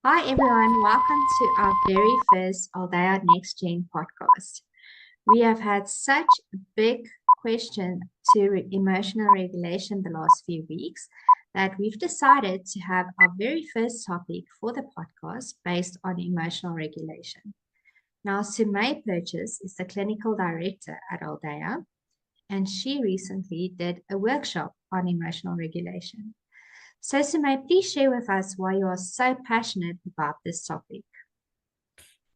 Hi everyone, welcome to our very first Aldea NextGen podcast. We have had such a big question to emotional regulation the last few weeks that we've decided to have our very first topic for the podcast based on emotional regulation. Now, Sumay Purchase is the clinical director at Aldea, and she recently did a workshop on emotional regulation. So, Sumay, please share with us why you are so passionate about this topic.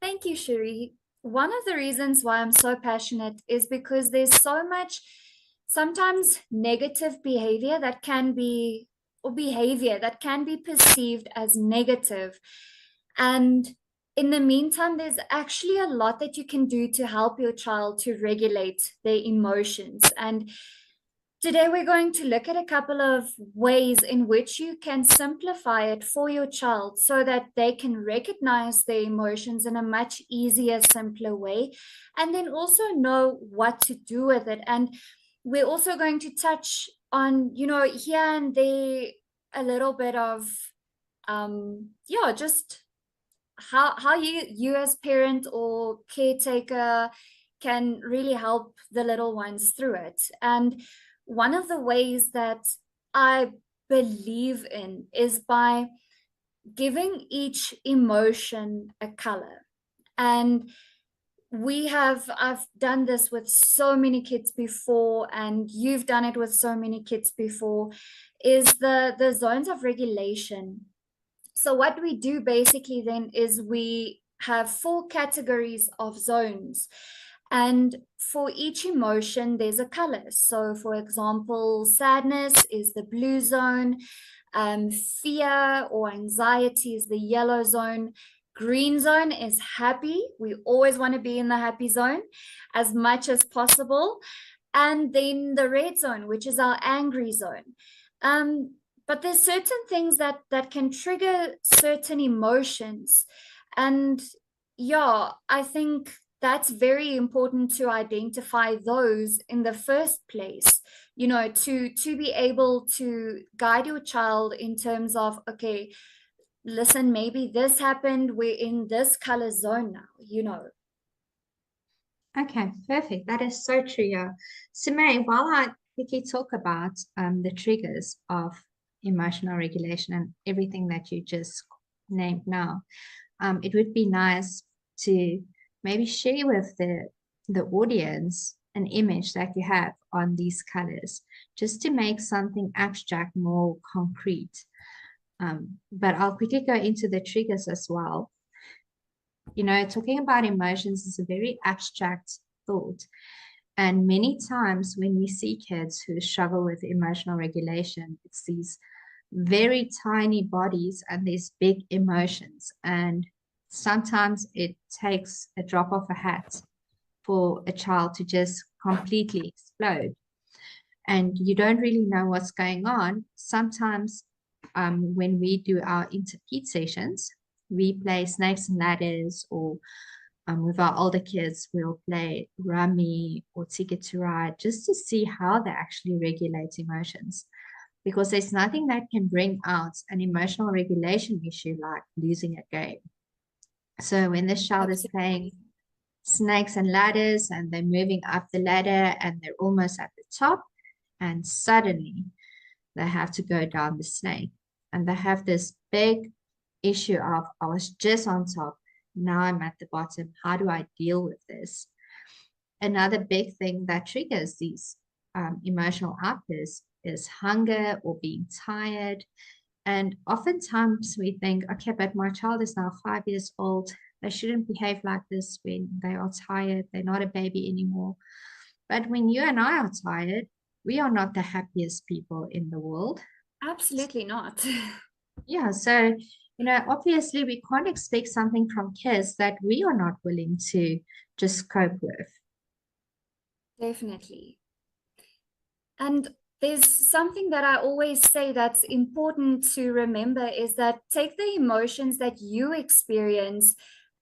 Thank you, Shiri. One of the reasons why I'm so passionate is because there's so much sometimes negative behavior that can be, or behavior that can be perceived as negative. And in the meantime, there's actually a lot that you can do to help your child to regulate their emotions. And today, we're going to look at a couple of ways in which you can simplify it for your child so that they can recognize their emotions in a much easier, simpler way, and then also know what to do with it. And we're also going to touch on, here and there a little bit of, just how you as parent or caretaker can really help the little ones through it. And one of the ways that I believe in is by giving each emotion a color. And I've done this with so many kids before, and you've done it with so many kids before, is the zones of regulation. So what we do basically then is we have four categories of zones. And for each emotion, there's a color. So, for example, sadness is the blue zone, fear or anxiety is the yellow zone. Green zone is happy. We always want to be in the happy zone as much as possible. And then the red zone, which is our angry zone. But there's certain things that can trigger certain emotions. And yeah, I think that's very important to identify those in the first place, to be able to guide your child in terms of, okay, listen, maybe this happened, we're in this color zone now. Okay, perfect. That is so true. Yeah. So, May, while I quickly talk about the triggers of emotional regulation and everything that you just named now, it would be nice to maybe share with the audience an image that you have on these colors, just to make something abstract more concrete. But I'll quickly go into the triggers as well. Talking about emotions is a very abstract thought. And many times when we see kids who struggle with emotional regulation, it's these very tiny bodies and these big emotions. And sometimes it takes a drop of a hat for a child to just completely explode. And you don't really know what's going on. Sometimes when we do our interpret sessions, we play snakes and ladders, or with our older kids, we'll play rummy or ticket to ride just to see how they actually regulate emotions. Because there's nothing that can bring out an emotional regulation issue like losing a game. So when this child is playing Absolutely. snakes and ladders and they're moving up the ladder and they're almost at the top, and suddenly they have to go down the snake. And they have this big issue of, I was just on top, now I'm at the bottom. How do I deal with this? Another big thing that triggers these emotional outbursts is hunger or being tired. And oftentimes we think, okay, but my child is now 5 years old. They shouldn't behave like this when they are tired. They're not a baby anymore. But when you and I are tired, we are not the happiest people in the world. Absolutely not. Yeah, so, obviously we can't expect something from kids that we are not willing to just cope with. Definitely. And there's something that I always say that's important to remember is that take the emotions that you experience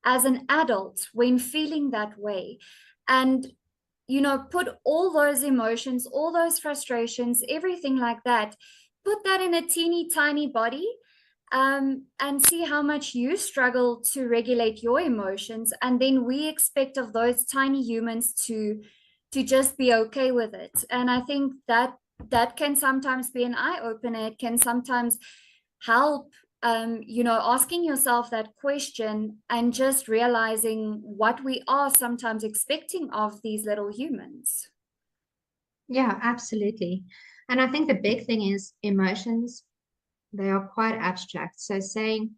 as an adult when feeling that way. And, put all those emotions, all those frustrations, everything like that, put that in a teeny tiny body and see how much you struggle to regulate your emotions. And then we expect of those tiny humans to just be okay with it. And I think that that can sometimes be an eye opener. It can sometimes help, asking yourself that question and just realizing what we are sometimes expecting of these little humans. Yeah, absolutely. And I think the big thing is emotions, they are quite abstract. So saying,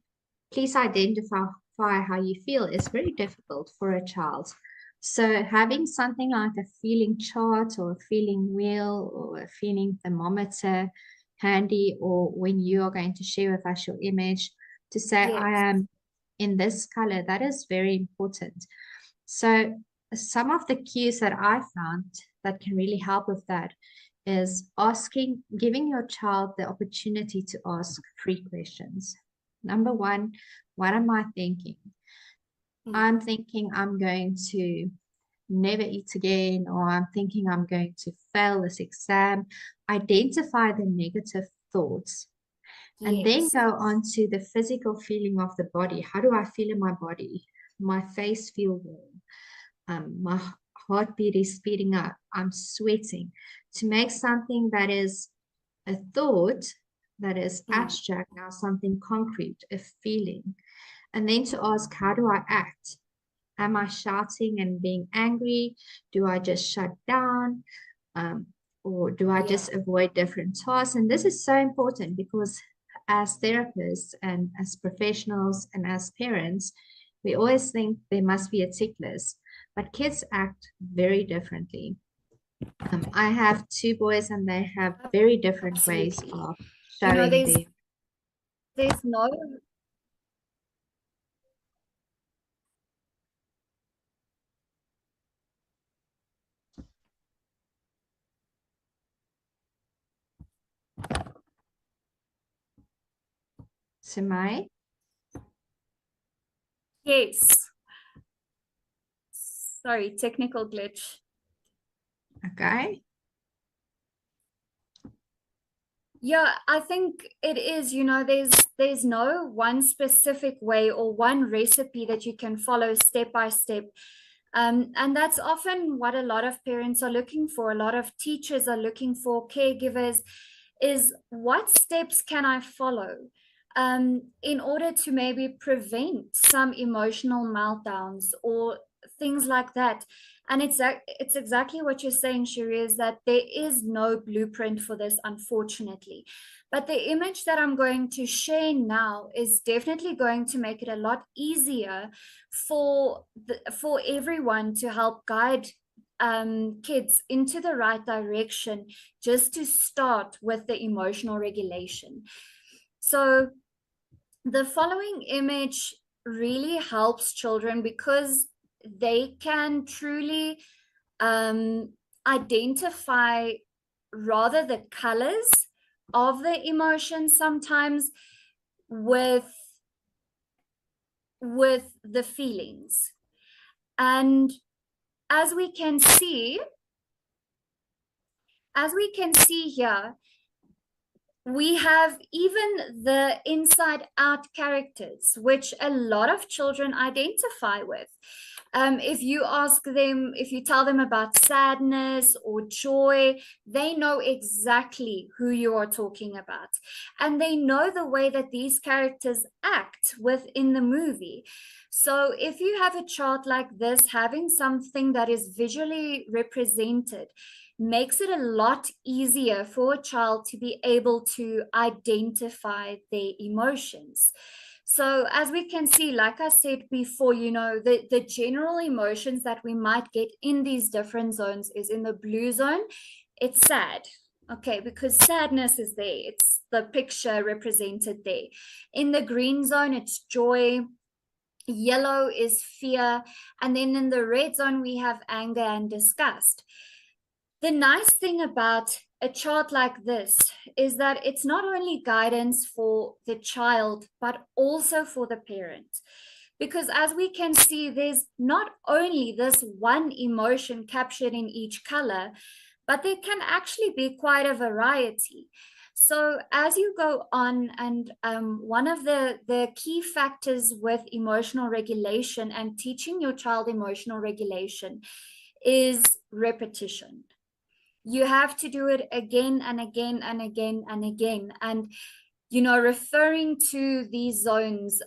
please identify how you feel is very difficult for a child. So having something like a feeling chart or a feeling wheel or a feeling thermometer handy, or when you are going to share with us your image to say, Yes. I am in this color, that is very important. So some of the cues that I found that can really help with that is giving your child the opportunity to ask 3 questions. Number one, what am I thinking? I'm thinking I'm going to never eat again, or I'm thinking I'm going to fail this exam. Identify the negative thoughts and then Yes. go on to the physical feeling of the body. How do I feel in my body? My face feel warm. My heartbeat is speeding up. I'm sweating. To make something that is a thought that is abstract now something concrete, a feeling. And then to ask, how do I act? Am I shouting and being angry? Do I just shut down? Um, or do I Yeah. just avoid different tasks? And this is so important because as therapists and as professionals and as parents, we always think there must be a tick list, but kids act very differently. I have 2 boys and they have very different ways Absolutely. of You know, showing their. there's no Simai, yes. Sorry, technical glitch. okay? Yeah, I think it is, there's no one specific way or one recipe that you can follow step by step. And that's often what a lot of parents are looking for. A lot of teachers are looking for, caregivers, is what steps can I follow in order to maybe prevent some emotional meltdowns or things like that. And it's exactly what you're saying, Shiri, is that there is no blueprint for this, unfortunately. But the image that I'm going to share now is definitely going to make it a lot easier for everyone to help guide kids into the right direction, just to start with the emotional regulation. So the following image really helps children because they can truly um, identify rather the colors of the emotions sometimes with the feelings. And as we can see, here, we have even the inside out characters, which a lot of children identify with. If you tell them about sadness or joy, they know exactly who you are talking about. And they know the way that these characters act within the movie. So if you have a chart like this, having something that is visually represented makes it a lot easier for a child to be able to identify their emotions. So as we can see, like I said before, the general emotions that we might get in these different zones is in the blue zone, it's sad. Okay, because sadness is there. It's the picture represented there. In the green zone, it's joy. Yellow is fear. And then in the red zone, we have anger and disgust. The nice thing about a chart like this is that it's not only guidance for the child, but also for the parent. Because as we can see, there's not only this one emotion captured in each color, but there can actually be quite a variety. So as you go on, and one of the key factors with emotional regulation and teaching your child emotional regulation is repetition. You have to do it again and again and again and again. And, referring to these zones,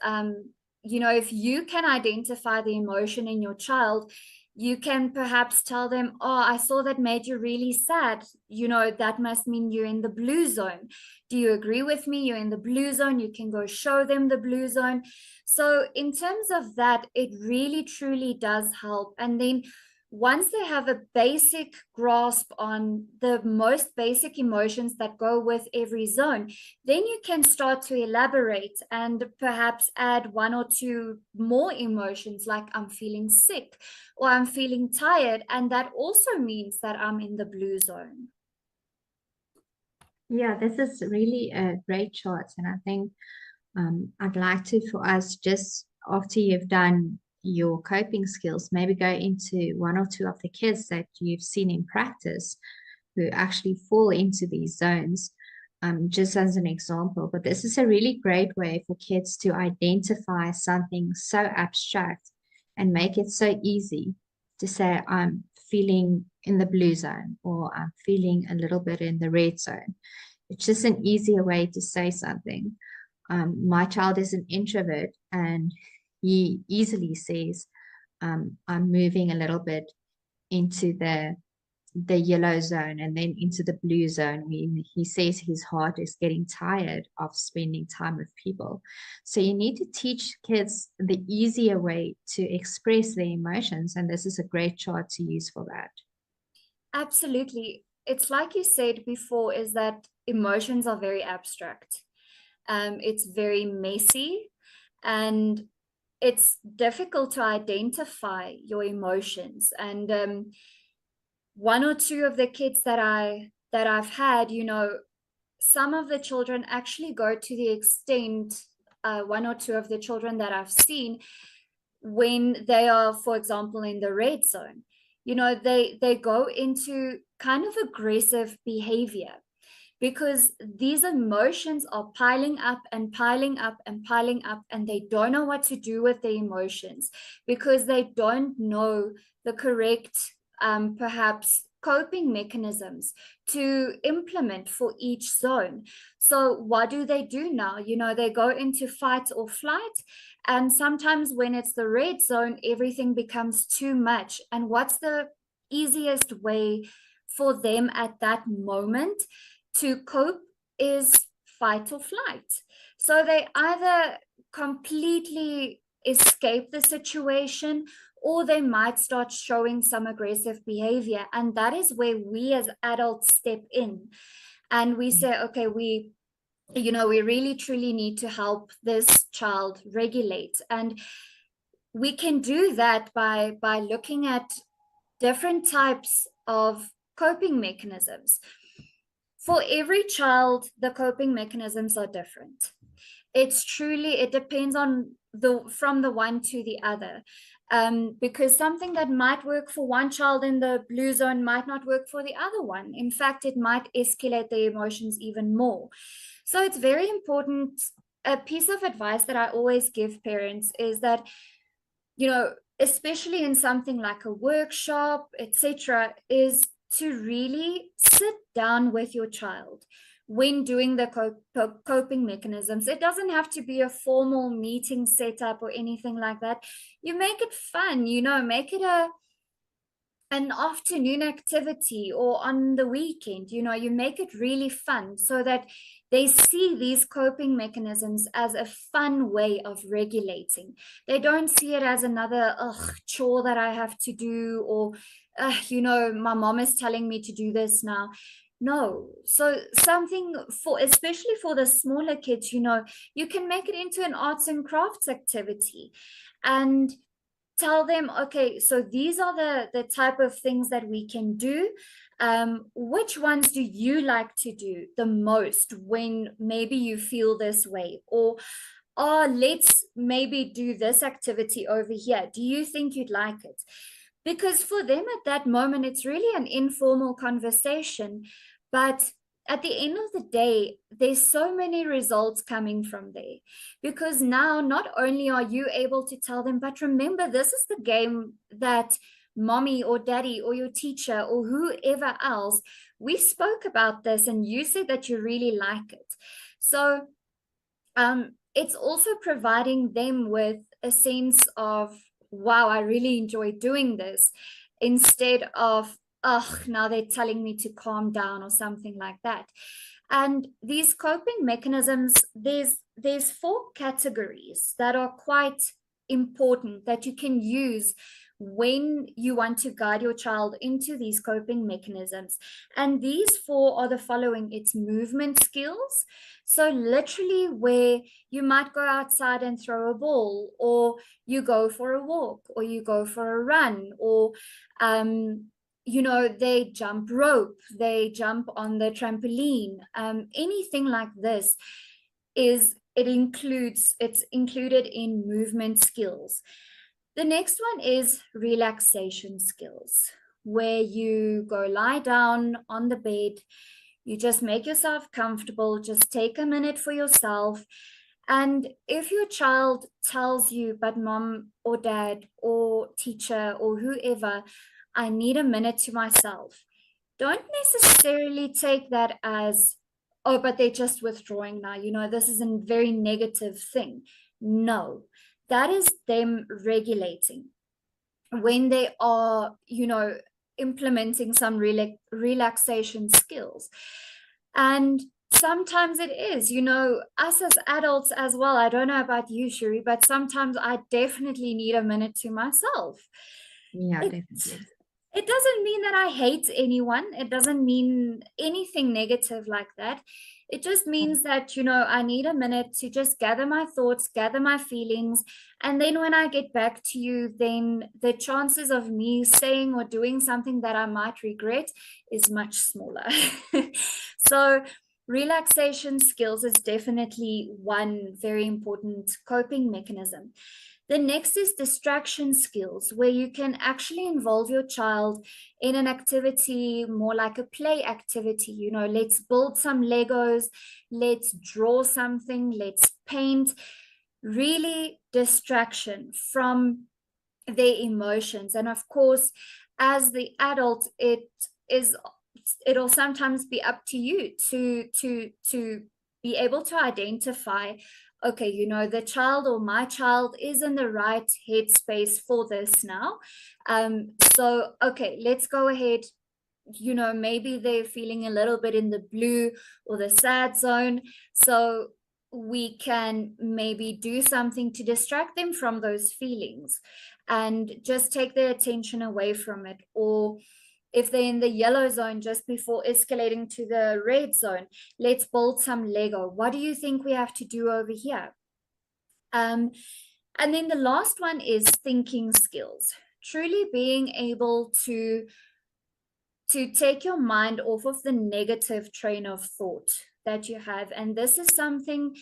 if you can identify the emotion in your child, you can perhaps tell them, oh, I saw that made you really sad. That must mean you're in the blue zone. Do you agree with me? You're in the blue zone. You can go show them the blue zone. So in terms of that, it really, truly does help. And then once they have a basic grasp on the most basic emotions that go with every zone, then you can start to elaborate and perhaps add one or two more emotions, like I'm feeling sick or I'm feeling tired. And that also means that I'm in the blue zone. Yeah, this is really a great chart. And I think I'd like to, for us, just after you've done your coping skills, maybe go into one or two of the kids that you've seen in practice who actually fall into these zones, just as an example. But this is a really great way for kids to identify something so abstract and make it so easy to say, I'm feeling in the blue zone, or I'm feeling a little bit in the red zone. It's just an easier way to say something. My child is an introvert, and he easily says, I'm moving a little bit into the yellow zone and then into the blue zone. He says his heart is getting tired of spending time with people. So you need to teach kids the easier way to express their emotions, and this is a great chart to use for that. Absolutely. It's like you said before, is that emotions are very abstract. It's very messy, and it's difficult to identify your emotions. And one or two of the kids that I've had, some of the children actually go to the extent, one or two of the children that I've seen, when they are, for example, in the red zone, they go into kind of aggressive behavior, because these emotions are piling up and piling up and piling up, and they don't know what to do with the emotions because they don't know the correct, perhaps, coping mechanisms to implement for each zone. So what do they do now? They go into fight or flight, and sometimes when it's the red zone, everything becomes too much. And what's the easiest way for them at that moment to cope is fight or flight. So they either completely escape the situation, or they might start showing some aggressive behavior. And that is where we as adults step in and we say, okay, we really truly need to help this child regulate. And we can do that by looking at different types of coping mechanisms. For every child, the coping mechanisms are different. It depends on from the one to the other. Because something that might work for one child in the blue zone might not work for the other one. In fact, it might escalate their emotions even more. So it's very important. A piece of advice that I always give parents is that, especially in something like a workshop, etc., is to really sit down with your child when doing the coping mechanisms. It doesn't have to be a formal meeting setup or anything like that. You make it fun, make it an afternoon activity, or on the weekend, you make it really fun so that they see these coping mechanisms as a fun way of regulating. They don't see it as another chore that I have to do, or my mom is telling me to do this now. No. So something especially for the smaller kids, you can make it into an arts and crafts activity and tell them, okay, so these are the type of things that we can do. Which ones do you like to do the most when maybe you feel this way? Or, oh, let's maybe do this activity over here. Do you think you'd like it? Because for them at that moment, it's really an informal conversation, but at the end of the day, there's so many results coming from there, because now not only are you able to tell them, but remember, this is the game that mommy or daddy or your teacher or whoever else, we spoke about this and you said that you really like it. So it's also providing them with a sense of, wow, I really enjoy doing this, instead of, oh, now they're telling me to calm down or something like that. And these coping mechanisms, there's 4 categories that are quite important that you can use when you want to guide your child into these coping mechanisms. And these 4 are the following. It's movement skills. So literally where you might go outside and throw a ball, or you go for a walk, or you go for a run, or they jump rope, they jump on the trampoline, anything like this it's included in movement skills. The next one is relaxation skills, where you go lie down on the bed, you just make yourself comfortable, just take a minute for yourself. And if your child tells you, but mom or dad or teacher or whoever, I need a minute to myself, don't necessarily take that as, oh, but they're just withdrawing now. This is a very negative thing. No, that is them regulating when they are, implementing some relaxation skills. And sometimes it is, us as adults as well. I don't know about you, Shuri, but sometimes I definitely need a minute to myself. Yeah, it, definitely. it doesn't mean that I hate anyone. It doesn't mean anything negative like that. It just means that, I need a minute to just gather my thoughts, gather my feelings. And then when I get back to you, then the chances of me saying or doing something that I might regret is much smaller. So relaxation skills is definitely one very important coping mechanism. The next is distraction skills, where you can actually involve your child in an activity more like a play activity. Let's build some Legos, let's draw something, let's paint. Really distraction from their emotions. And of course, as the adult, it'll sometimes be up to you to be able to identify, okay, the child or my child is in the right headspace for this now. So, okay, let's go ahead. Maybe they're feeling a little bit in the blue or the sad zone. So we can maybe do something to distract them from those feelings and just take their attention away from it. Or if they're in the yellow zone just before escalating to the red zone, let's build some Lego. What do you think we have to do over here? And then the last one is thinking skills. Truly being able to take your mind off of the negative train of thought that you have. And this is something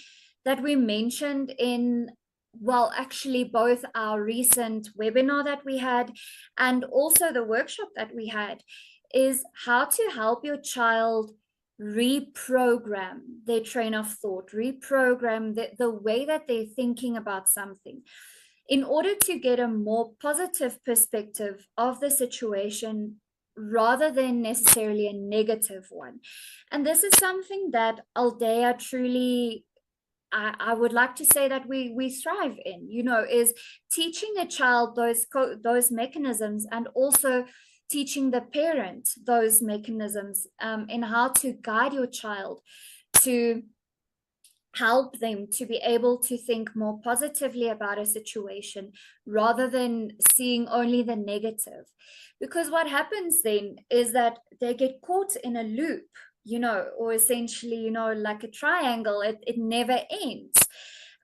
that we mentioned in, well, actually both our recent webinar that we had and also the workshop that we had, is how to help your child reprogram their train of thought, reprogram the way that they're thinking about something, in order to get a more positive perspective of the situation rather than necessarily a negative one. And this is something that Aldea truly, I would like to say that we thrive in, is teaching a child those mechanisms, and also teaching the parent those mechanisms, in how to guide your child, to help them to be able to think more positively about a situation rather than seeing only the negative. Because what happens then is that they get caught in a loop, or essentially, like a triangle. It never ends.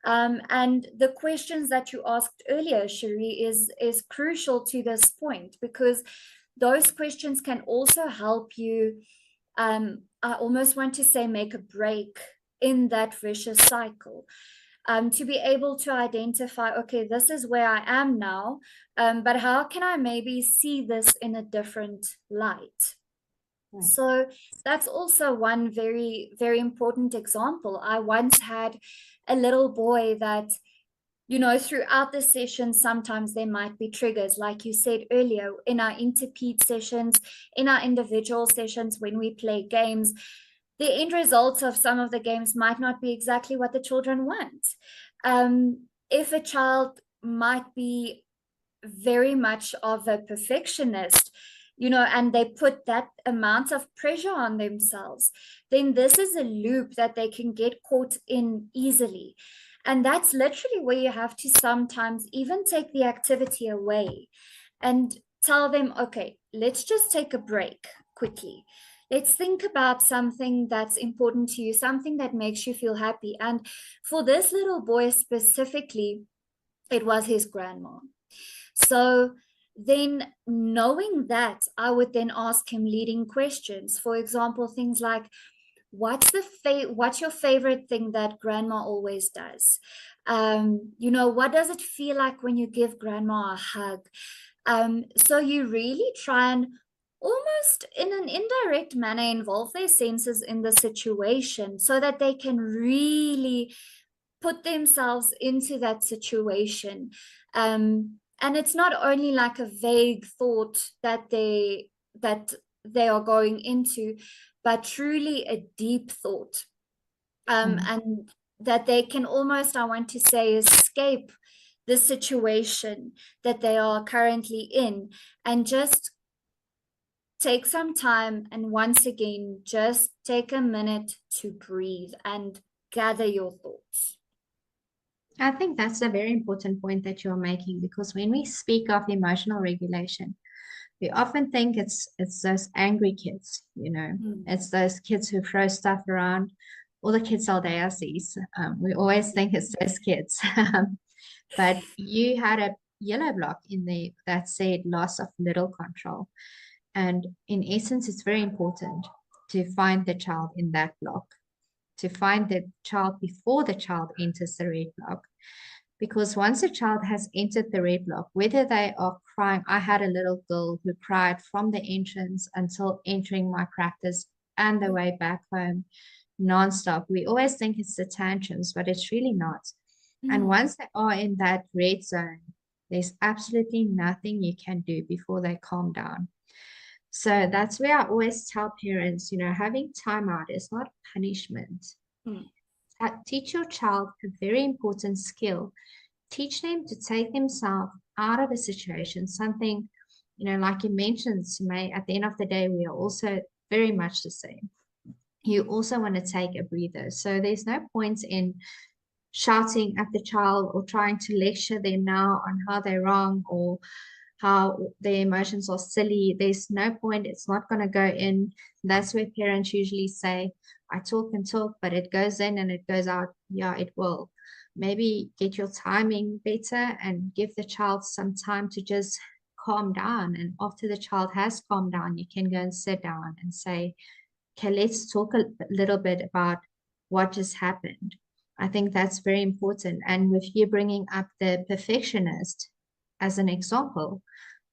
And the questions that you asked earlier, Cherie, is crucial to this point, because those questions can also help you, I almost want to say, make a break in that vicious cycle, to be able to identify, okay, this is where I am now, but how can I maybe see this in a different light? Right. So that's also one very, very important example. I once had a little boy that, you know, throughout the session, sometimes there might be triggers, like you said earlier, in our interpede sessions, in our individual sessions, when we play games, the end results of some of the games might not be exactly what the children want. If a child might be very much of a perfectionist, you know, and they put that amount of pressure on themselves, then this is a loop that they can get caught in easily. And that's literally where you have to sometimes even take the activity away and tell them, okay, let's just take a break quickly. Let's think about something that's important to you, something that makes you feel happy. And for this little boy specifically, it was his grandma. So then, knowing that, I would then ask him leading questions. For example, things like, what's your favorite thing that grandma always does? You know, what does it feel like when you give grandma a hug? So you really try and almost in an indirect manner involve their senses in the situation so that they can really put themselves into that situation. And it's not only like a vague thought that they are going into, but truly a deep thought. And that they can almost, I want to say, escape the situation that they are currently in and just take some time and once again just take a minute to breathe and gather your thoughts. I think that's a very important point that you're making, because when we speak of emotional regulation, we often think it's those angry kids, you know, Mm. it's those kids who throw stuff around, all the kids Aldea sees. We always think it's those kids. But you had a yellow block in there that said loss of little control. And in essence, it's very important to find the child in that block, to find the child before the child enters the red block. Because once a child has entered the red block, whether they are crying, I had a little girl who cried from the entrance until entering my practice and the way back home, nonstop. We always think it's the tantrums, but it's really not. And Mm. once they are in that red zone, there's absolutely nothing you can do before they calm down. So that's where I always tell parents, you know, having time out is not punishment. Mm. Teach your child a very important skill. Teach them to take themselves out of a situation, something, you know, like you mentioned, Sumay, at the end of the day, we are also very much the same. You also want to take a breather. So there's no point in shouting at the child or trying to lecture them now on how they're wrong or how their emotions are silly. There's no point. It's not going to go in. That's where parents usually say, I talk and talk, but it goes in and it goes out. Yeah, it will. Maybe get your timing better and give the child some time to just calm down. And after the child has calmed down, you can go and sit down and say, okay, let's talk a little bit about what just happened. I think that's very important. And with you bringing up the perfectionist as an example,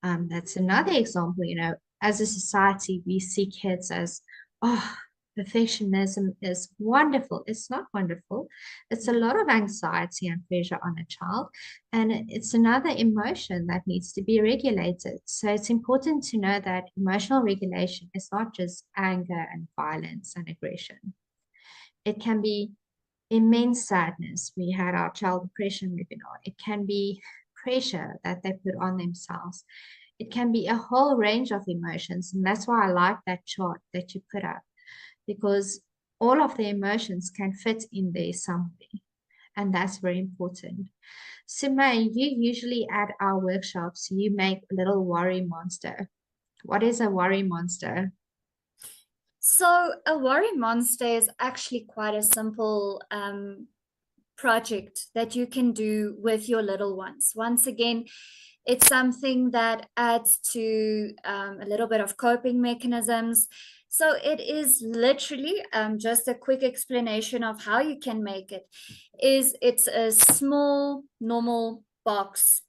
that's another example. You know, as a society, we see kids as, oh, perfectionism is wonderful. It's not wonderful. It's a lot of anxiety and pressure on a child. And it's another emotion that needs to be regulated. So it's important to know that emotional regulation is not just anger and violence and aggression. It can be immense sadness. We had our child depression webinar. It can be pressure that they put on themselves. It can be a whole range of emotions. And that's why I like that chart that you put up, because all of the emotions can fit in there somewhere. And that's very important. So, May, you usually at our workshops, you make a little worry monster. What is a worry monster? So a worry monster is actually quite a simple project that you can do with your little ones. Once again, it's something that adds to a little bit of coping mechanisms. So it is literally just a quick explanation of how you can make it. It's a small normal box,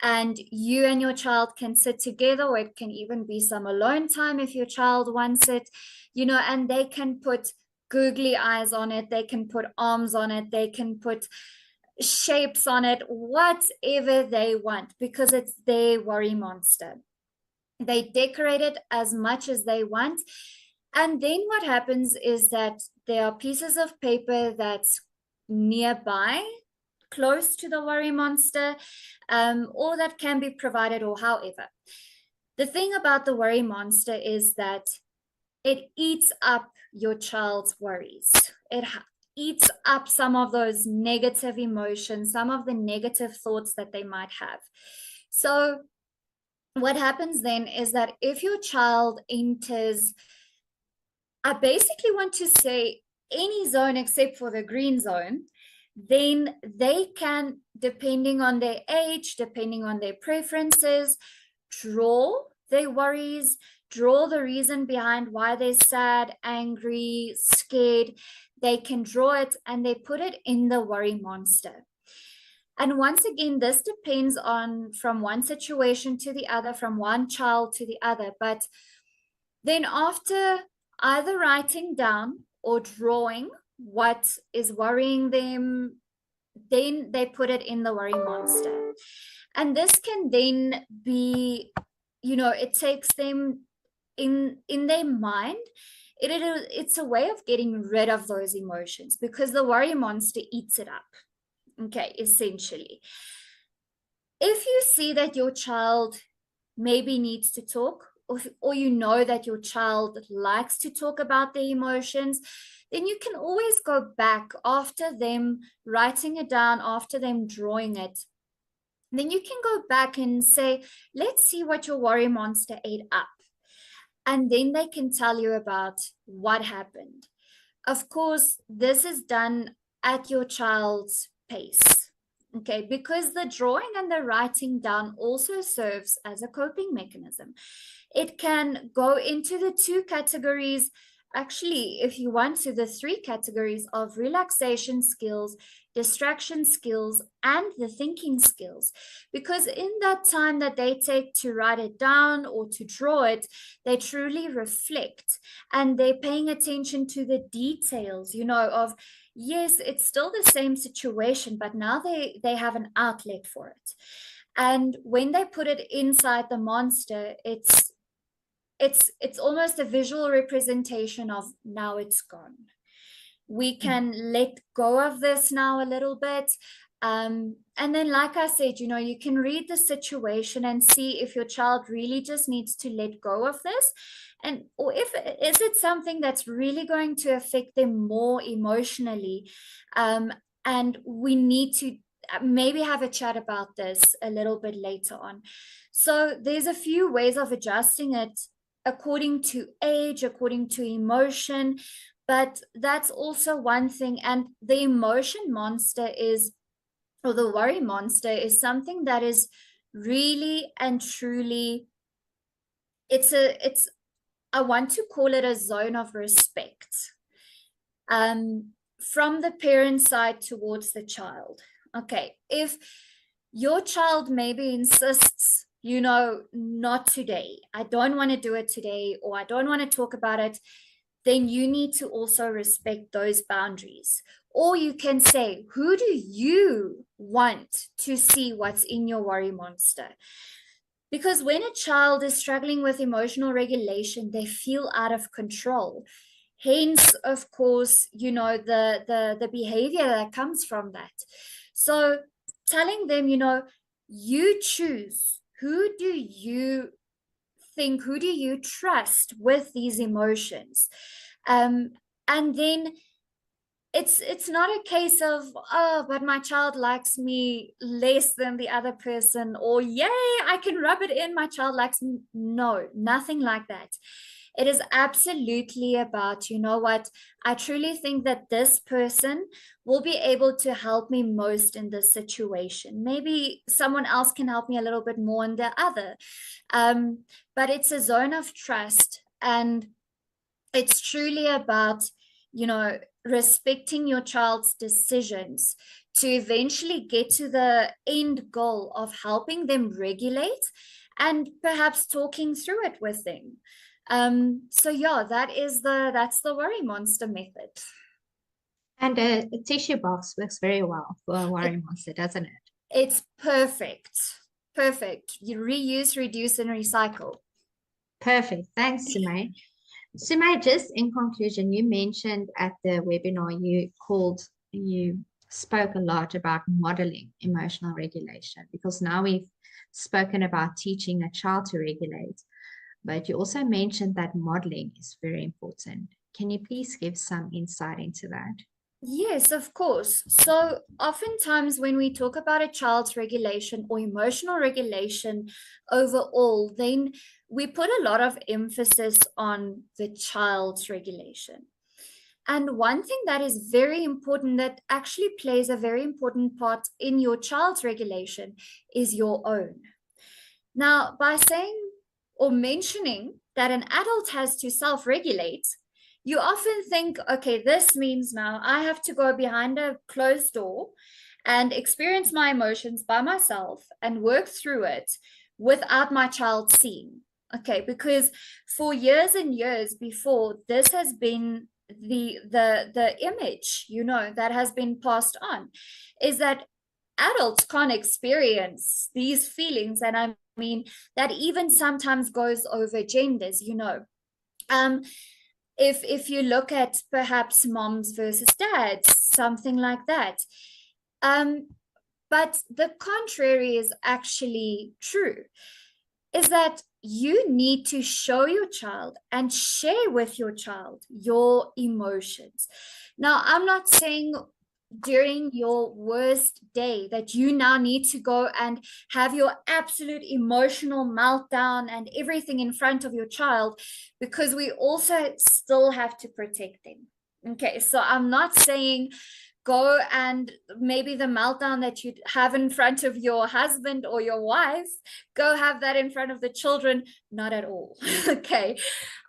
and you and your child can sit together, or it can even be some alone time if your child wants it, and they can put googly eyes on it, they can put arms on it, they can put shapes on it, whatever they want, because it's their worry monster. They decorate it as much as they want. And then what happens is that there are pieces of paper that's nearby, close to the worry monster, or that can be provided, or however. The thing about the worry monster is that it eats up your child's worries. It eats up some of those negative emotions, some of the negative thoughts that they might have. So what happens then is that if your child enters, I basically want to say any zone except for the green zone, then they can, depending on their age, depending on their preferences, draw their worries, draw the reason behind why they're sad, angry, scared. They can draw it and they put it in the worry monster. And once again, this depends on from one situation to the other, from one child to the other. But then after either writing down or drawing what is worrying them, then they put it in the worry monster. And this can then be, it takes them in their mind. It's a way of getting rid of those emotions, because the worry monster eats it up. Okay, essentially. If you see that your child maybe needs to talk, or that your child likes to talk about their emotions, then you can always go back after them writing it down, after them drawing it. Then you can go back and say, let's see what your worry monster ate up. And then they can tell you about what happened. Of course, this is done at your child's pace. Okay, because the drawing and the writing down also serves as a coping mechanism. It can go into the two categories, actually, if you want to, the three categories of relaxation skills, distraction skills, and the thinking skills. Because in that time that they take to write it down or to draw it, they truly reflect, and they're paying attention to the details, of, yes, it's still the same situation, but now they have an outlet for it. And when they put it inside the monster, it's almost a visual representation of, now it's gone. We can let go of this now a little bit. And then, like I said, you can read the situation and see if your child really just needs to let go of this, or is it something that's really going to affect them more emotionally. And we need to maybe have a chat about this a little bit later on. So there's a few ways of adjusting it according to age, according to emotion, but that's also one thing. And the emotion monster or the worry monster is something that is really and truly, I want to call it a zone of respect from the parent side towards the child. Okay, if your child maybe insists, not today, I don't want to do it today, or I don't want to talk about it, then you need to also respect those boundaries. Or you can say, who do you want to see what's in your worry monster? Because when a child is struggling with emotional regulation, they feel out of control. Hence, of course, the behavior that comes from that. So telling them, you choose, who do you trust with these emotions? And then it's not a case of, oh, but my child likes me less than the other person, or yay, I can rub it in, my child likes me. No, nothing like that. It is absolutely about, what, I truly think that this person will be able to help me most in this situation. Maybe someone else can help me a little bit more in the other. But it's a zone of trust, and it's truly about, respecting your child's decisions to eventually get to the end goal of helping them regulate and perhaps talking through it with them. So yeah, that's the worry monster method. And a tissue box works very well for a worry monster, doesn't it? It's perfect. Perfect. You reuse, reduce, and recycle. Perfect. Thanks, Sumay. Sumay, just in conclusion, you mentioned at the webinar you spoke a lot about modeling emotional regulation, because now we've spoken about teaching a child to regulate, but you also mentioned that modeling is very important. Can you please give some insight into that? Yes, of course. So oftentimes when we talk about a child's regulation or emotional regulation overall, then we put a lot of emphasis on the child's regulation. And one thing that is very important, that actually plays a very important part in your child's regulation, is your own. Now, by saying or mentioning that an adult has to self-regulate, you often think, okay, this means now I have to go behind a closed door and experience my emotions by myself and work through it without my child seeing. Okay, because for years and years before, this has been the image, that has been passed on, is that adults can't experience these feelings. And I mean, that even sometimes goes over genders. If you look at perhaps moms versus dads, something like that. But the contrary is actually true, is that you need to show your child and share with your child your emotions. Now, I'm not saying during your worst day that you now need to go and have your absolute emotional meltdown and everything in front of your child, because we also still have to protect them. Okay, so I'm not saying go and maybe the meltdown that you'd have in front of your husband or your wife, go have that in front of the children. Not at all. Okay.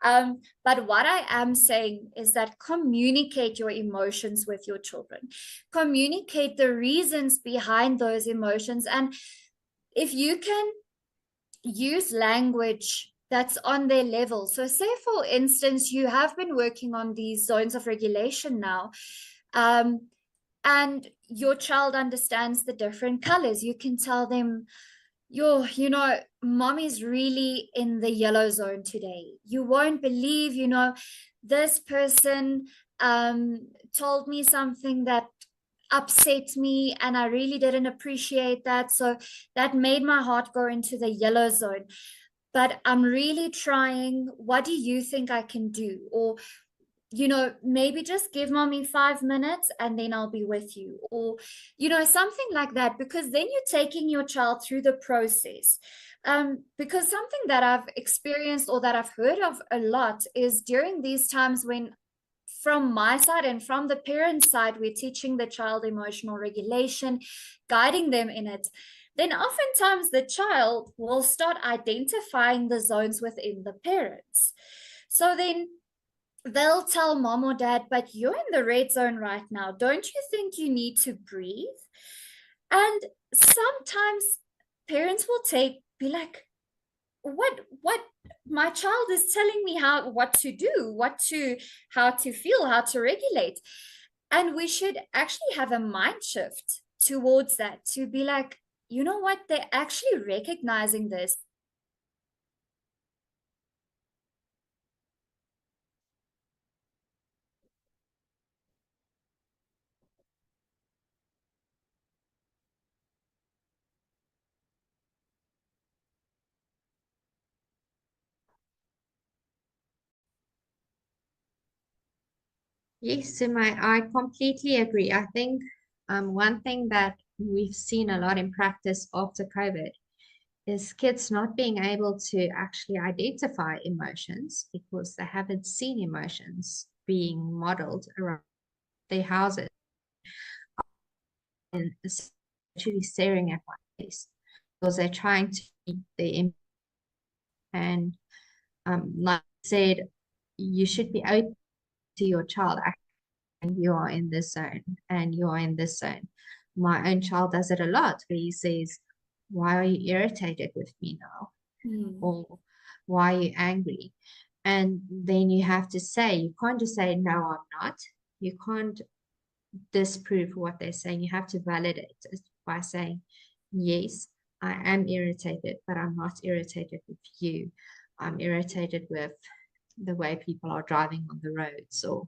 But what I am saying is that communicate your emotions with your children, communicate the reasons behind those emotions. And if you can use language that's on their level. So say, for instance, you have been working on these zones of regulation now, and your child understands the different colors. You can tell them, mommy's really in the yellow zone today. You won't believe, this person told me something that upset me, and I really didn't appreciate that. So that made my heart go into the yellow zone. But I'm really trying. What do you think I can do? Or maybe just give mommy 5 minutes and then I'll be with you, or something like that, because then you're taking your child through the process. Because something that I've experienced or that I've heard of a lot is during these times when, from my side and from the parent side, we're teaching the child emotional regulation, guiding them in it, then oftentimes the child will start identifying the zones within the parents. So then they'll tell mom or dad, but you're in the red zone right now. Don't you think you need to breathe? And sometimes parents will be like, what my child is telling me what to do, how to feel, how to regulate. And we should actually have a mind shift towards that, to be like, you know what, they're actually recognizing this. Yes, Sumay, I completely agree. I think one thing that we've seen a lot in practice after COVID is kids not being able to actually identify emotions because they haven't seen emotions being modeled around their houses, and actually staring at my face because they're trying to keep the and like I said, you should be open to your child you are in this zone and you are in this zone. My own child does it a lot where he says, why are you irritated with me now? Mm. Or why are you angry? And then you have to say, you can't just say, no, I'm not. You can't disprove what they're saying. You have to validate it by saying, yes, I am irritated, but I'm not irritated with you. I'm irritated with the way people are driving on the roads or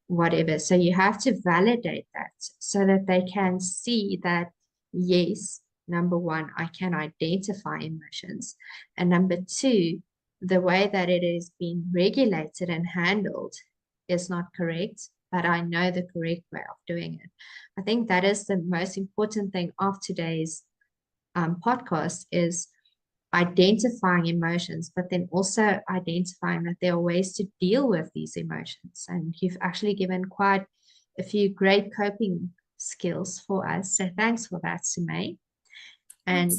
whatever. So you have to validate that so that they can see that, yes, number one, I can identify emotions. And number two, the way that it is being regulated and handled is not correct, but I know the correct way of doing it. I think that is the most important thing of today's podcast is identifying emotions, but then also identifying that there are ways to deal with these emotions. And you've actually given quite a few great coping skills for us. So thanks for that, Sumay. And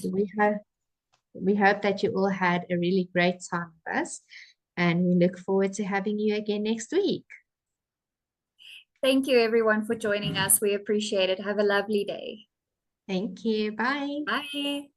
we hope that you all had a really great time with us. And we look forward to having you again next week. Thank you, everyone, for joining us. We appreciate it. Have a lovely day. Thank you. Bye. Bye.